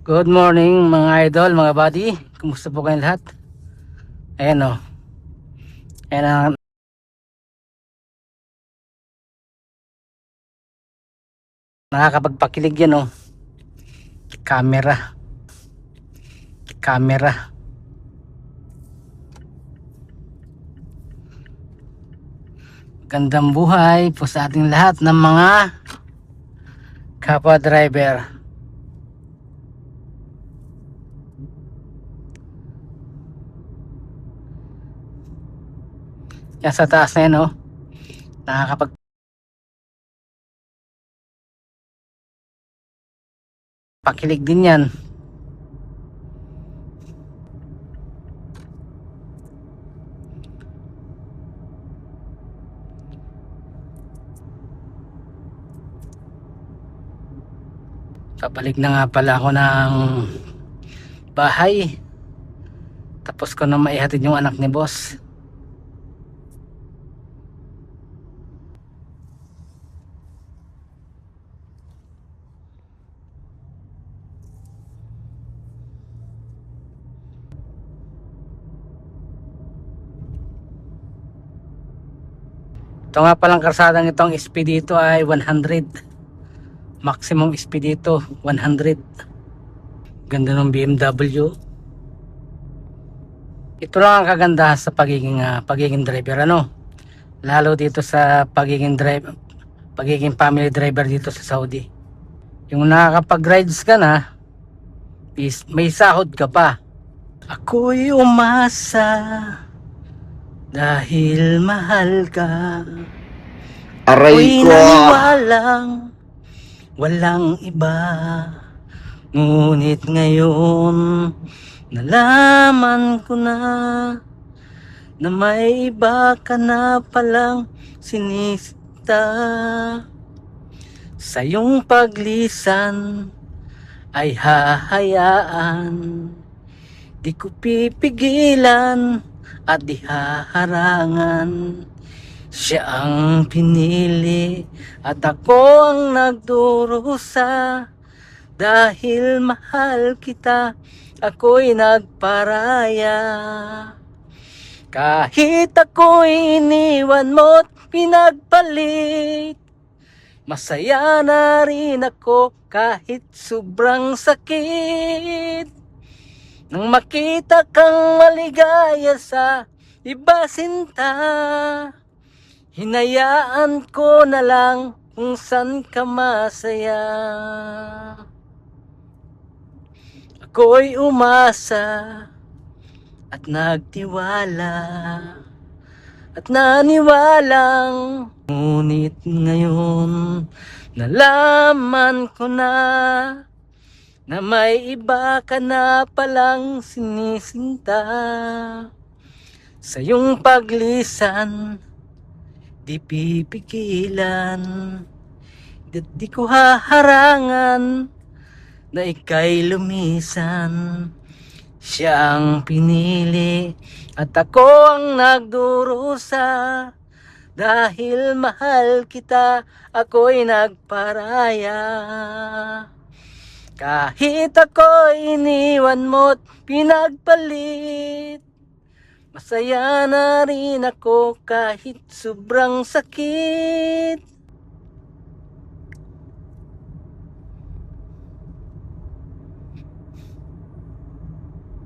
Good morning mga idol, mga buddy. Kumusta po kayong lahat? Ayan o. Ayan ang nakakapagpakilig yan o. Camera. Camera. Gandang buhay po sa ating lahat ng mga kapwa driver. Yan sa taas na yan o. Nakakapagpakilig din yan. Papalik na nga pala ako ng bahay. Tapos ko na maihatid yung anak ni boss. Ito nga palang karsadang itong speed dito ay 100. Maximum speed dito 100. Ganda ng BMW. Ito lang ang kagandahan sa pagiging driver ano. Lalo dito sa pagiging family driver dito sa Saudi. Yung nakakapag-rides ka na, may sahod ka pa. Ako'y umasa dahil mahal ka. Ako'y Aray ko! naniwalang walang iba. Ngunit ngayon nalaman ko na may iba ka na palang sinisita. Sa iyong paglisan ay hahayaan, di ko pipigilan at di haharangan. Siya ang pinili at ako ang nagdurusa. Dahil mahal kita, ako'y nagparaya. Kahit ako'y iniwan mo't pinagpalit, masaya na rin ako kahit sobrang sakit. Nang makita kang maligaya sa iba sinta, hinayaan ko na lang kung saan ka masaya. Ako'y umasa at nagtiwala at naniwalang, ngunit ngayon nalaman ko na may iba ka na palang sinisinta. Sa iyong paglisan di pipigilan, di ko haharangan na ika'y lumisan. Siya ang pinili at ako ang nagdurusa. Dahil mahal kita, ako'y nagparaya. Kahit ako'y iniwan mo't pinagpalit, masaya na rin ako kahit sobrang sakit.